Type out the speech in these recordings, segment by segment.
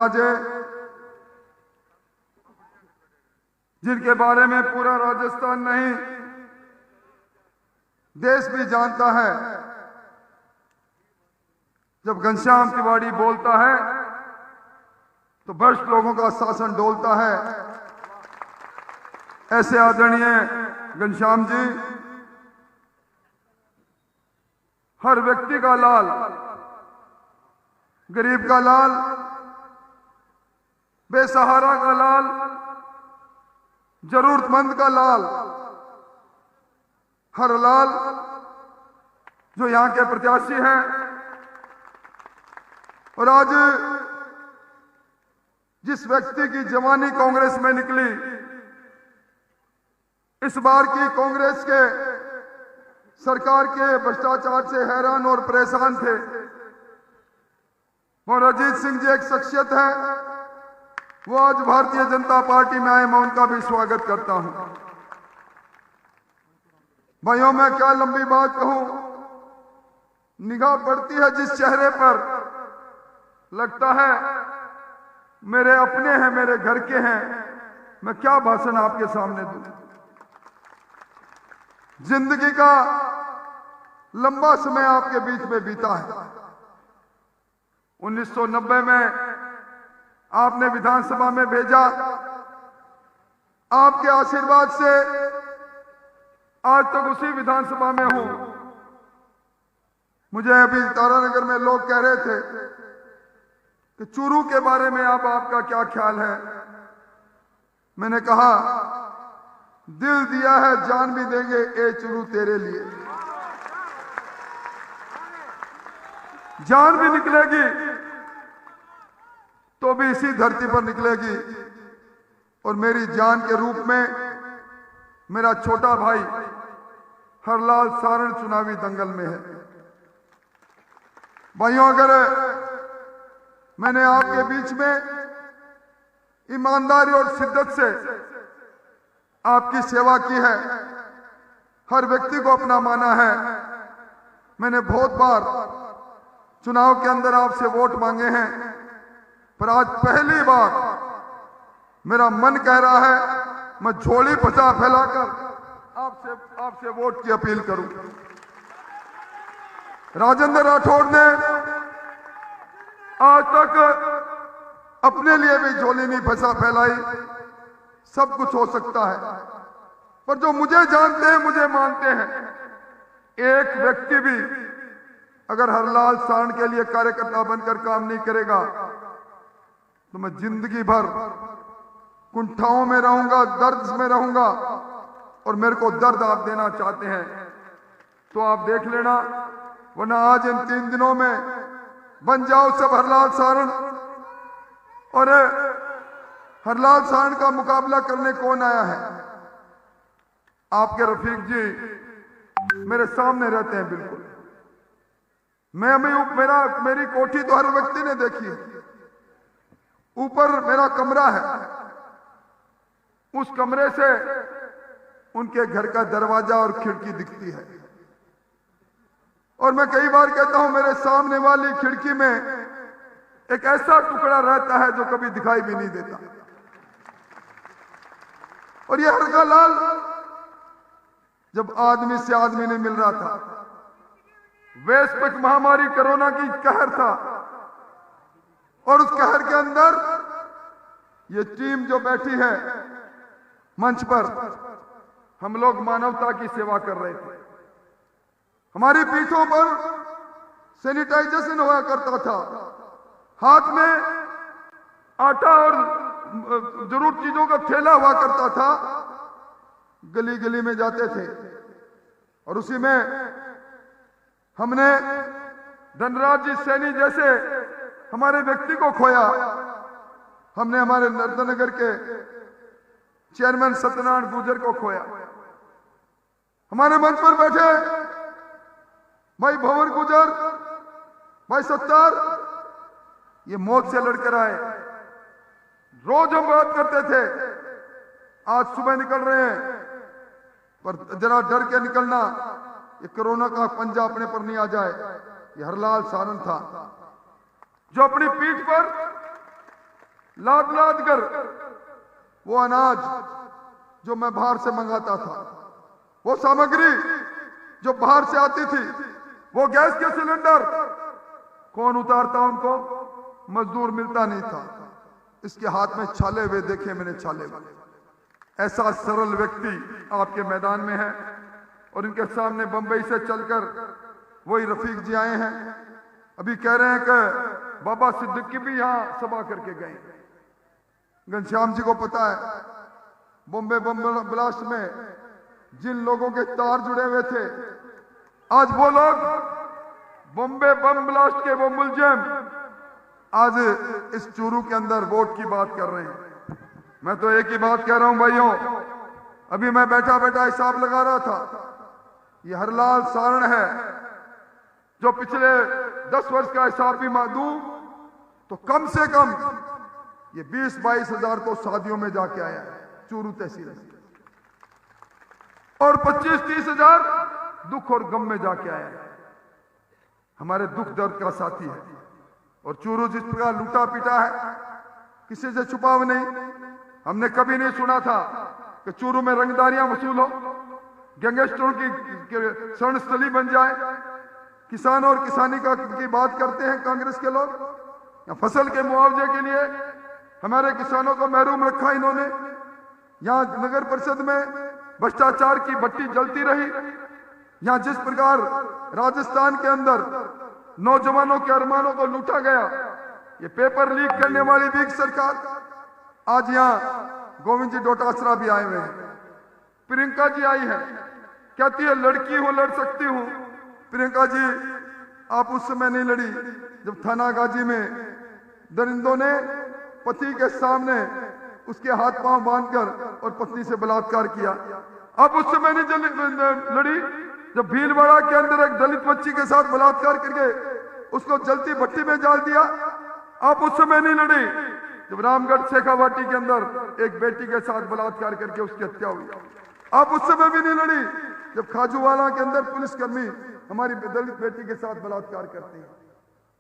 आज जिनके बारे में पूरा राजस्थान नहीं देश भी जानता है। जब घनश्याम तिवारी बोलता है तो भ्रष्ट लोगों का शासन डोलता है। ऐसे आदरणीय घनश्याम जी हर व्यक्ति का लाल, गरीब का लाल, बेसहारा का लाल, जरूरतमंद का लाल, हर लाल जो यहां के प्रत्याशी हैं। और आज जिस व्यक्ति की जवानी कांग्रेस में निकली, इस बार की कांग्रेस के सरकार के भ्रष्टाचार से हैरान और परेशान थे, वो अजीत सिंह जी एक शख्सियत है। वो आज भारतीय जनता पार्टी में आए, मैं उनका भी स्वागत करता हूं। भाइयों, मैं क्या लंबी बात कहूं, निगाह पड़ती है जिस चेहरे पर, लगता है मेरे अपने हैं, मेरे घर के हैं। मैं क्या भाषण आपके सामने दूं। जिंदगी का लंबा समय आपके बीच में बीता है। 1990 में आपने विधानसभा में भेजा। आपके आशीर्वाद से आज तक उसी विधानसभा में हूं। मुझे अभी तारानगर में लोग कह रहे थे कि चूरू के बारे में अब आपका क्या ख्याल है। मैंने कहा, दिल दिया है जान भी देंगे ए चूरू तेरे लिए। जान भी निकलेगी तो भी इसी धरती पर निकलेगी। और मेरी जान के रूप में मेरा छोटा भाई हरलाल सारण चुनावी दंगल में है। भाइयों, अगर मैंने आपके बीच में ईमानदारी और शिद्दत से आपकी सेवा की है, हर व्यक्ति को अपना माना है। मैंने बहुत बार चुनाव के अंदर आपसे वोट मांगे हैं, पर आज पहली बार मेरा मन कह रहा है मैं झोली पचा फैलाकर आपसे वोट की अपील करूं। राजेंद्र राठौड़ ने आज तक अपने लिए भी झोली नहीं फैलाई। सब कुछ हो सकता है, पर जो मुझे जानते हैं, मुझे मानते हैं, एक व्यक्ति भी अगर हरलाल सारण के लिए कार्यकर्ता बनकर काम नहीं करेगा तो मैं जिंदगी भर कुंठाओं में रहूंगा, दर्द में रहूंगा। और मेरे को दर्द आप देना चाहते हैं तो आप देख लेना, वरना आज इन 3 दिनों में बन जाओ सब हरलाल सारण। और हरलाल सारण का मुकाबला करने कौन आया है? आपके रफीक जी मेरे सामने रहते हैं। बिल्कुल मेरी कोठी तो हर व्यक्ति ने देखी है। ऊपर मेरा कमरा है, उस कमरे से उनके घर का दरवाजा और खिड़की दिखती है। और मैं कई बार कहता हूं, मेरे सामने वाली खिड़की में एक ऐसा टुकड़ा रहता है जो कभी दिखाई भी नहीं देता। और ये हरलाल जब आदमी से आदमी नहीं मिल रहा था, वैश्विक महामारी कोरोना की कहर था, और उस कहर के अंदर ये टीम जो बैठी है मंच पर, हम लोग मानवता की सेवा कर रहे थे। हमारी पीठों पर सैनिटाइजेशन हुआ करता था, हाथ में आटा और जरूरत चीजों का थैला हुआ करता था। गली गली में जाते थे और उसी में हमने धनराज जी सैनी जैसे हमारे व्यक्ति को खोया। हमने हमारे नर्मदानगर के चेयरमैन सत्यनारायण गुर्जर को खोया। हमारे मंच पर बैठे भाई भंवर गुर्जर, भाई सत्तार, ये मौत से लड़कर आए। रोज हम बात करते थे, आज सुबह निकल रहे हैं, पर जरा डर के निकलना, ये कोरोना का पंजा अपने पर नहीं आ जाए। ये हरलाल सारण था जो अपनी पीठ पर लाद लाद कर वो अनाज जो मैं बाहर से मंगाता था, वो सामग्री जो बाहर से आती थी, वो गैस के सिलेंडर कौन उतारता उनको? मजदूर मिलता नहीं था। इसके हाथ में छाले हुए देखे मैंने, छाले वाले। ऐसा सरल व्यक्ति आपके मैदान में है और इनके सामने बंबई से चलकर वही रफीक जी आए हैं। अभी कह रहे हैं कि बाबा सिद्दीकी भी यहां सभा करके गए। घनश्याम जी को पता है बॉम्बे बम ब्लास्ट में जिन लोगों के तार जुड़े हुए थे, आज वो लोग बॉम्बे बम ब्लास्ट के वो मुलजिम आज इस चूरू के अंदर वोट की बात कर रहे हैं। मैं तो एक ही बात कह रहा हूं भाइयों, अभी मैं बैठा बैठा हिसाब लगा रहा था, ये हरलाल सारण है जो पिछले 10 वर्ष का हिसाब भी दूं तो कम से कम ये 20-22 हजार तो शादियों में जाके आया है चूरू तहसील में, और 25-30 हजार दुख और गम में जाके आया है। हमारे दुख दर्द का साथी है। और चूरू जिस प्रकार लूटा पीटा है, किसी से छुपाव नहीं। हमने कभी नहीं सुना था कि चूरू में रंगदारियां वसूल हो, गैंगस्टरों की शरण स्थली बन जाए। किसानों और किसानी की बात करते हैं कांग्रेस के लोग, या फसल के मुआवजे के लिए हमारे किसानों को महरूम रखा इन्होंने। यहां नगर परिषद में भ्रष्टाचार की भट्टी जलती रही। यहां जिस प्रकार राजस्थान के अंदर नौजवानों के अरमानों को लूटा गया, ये पेपर लीक करने वाली भी सरकार, आज यहां गोविंद जी डोटासरा भी आए हुए हैं। प्रियंका जी आई है, कहती है लड़की हूं लड़ सकती हूं। प्रियंका जी आप उस समय नहीं लड़ी जब थाना गाजी में दरिंदों ने पति के सामने उसके हाथ पांव बांधकर और पत्नी से बलात्कार किया। अब उस समय नहीं लड़ी जब भीलवाड़ा के अंदर एक दलित बच्ची के साथ बलात्कार करके उसको जलती भट्टी में डाल दिया। अब उस समय नहीं लड़ी जब रामगढ़ शेखावाटी के अंदर एक बेटी के साथ बलात्कार करके उसकी हत्या हुई। अब उस समय भी नहीं लड़ी जब खाजूवाला के अंदर पुलिसकर्मी हमारी दलित बेटी के साथ बलात्कार करती है।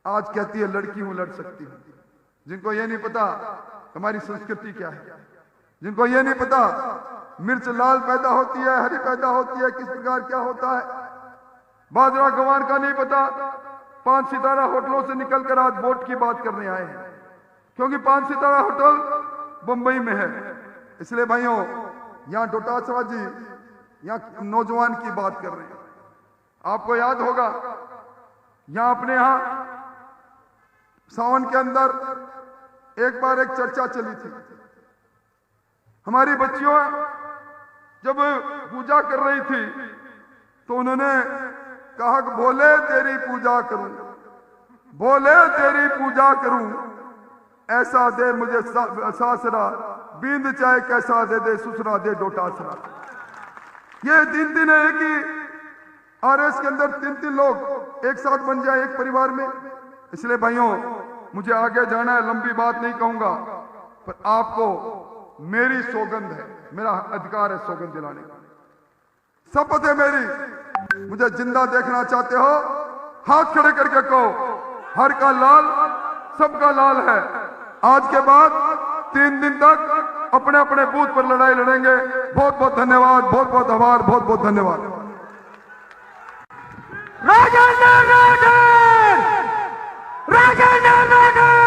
आज कहती है लड़की हूं लड़ सकती हूं। जिनको ये नहीं पता हमारी संस्कृति क्या है, जिनको ये नहीं पता मिर्च लाल पैदा होती है, हरी पैदा होती है, किस प्रकार क्या होता है, बाजरा गंवार का नहीं पता। 5 सितारा होटलों से निकलकर आज वोट की बात करने आए हैं, क्योंकि 5 सितारा होटल बंबई में है। इसलिए भाइयों, यहां डोटासरा जी यहां नौजवान की बात कर रहे हैं। आपको याद होगा यहां अपने यहां सावन के अंदर एक बार एक चर्चा चली थी। हमारी बच्चियों जब पूजा कर रही थी तो उन्होंने कहा कि भोले तेरी पूजा करूं, भोले तेरी पूजा करूं, ऐसा दे मुझे सासरा, बींद चाहे कैसा दे दे सुसरा दे डोटासरा। ये 3 एक ही आरएस के अंदर 3 लोग एक साथ बन जाए एक परिवार में। इसलिए भाइयों, मुझे आगे जाना है, लंबी बात नहीं कहूंगा, पर आपको मेरी सौगंध है, मेरा अधिकार है सौगंध दिलाने का। शपथ है मेरी, मुझे जिंदा देखना चाहते हो हाथ खड़े करके कहो, हर का लाल सबका लाल है। आज के बाद 3 दिन तक अपने अपने बूथ पर लड़ाई लड़ेंगे। बहुत बहुत धन्यवाद, बहुत बहुत आभार, बहुत बहुत धन्यवाद। राजेंद्र राठौर, राजेंद्र राठौर।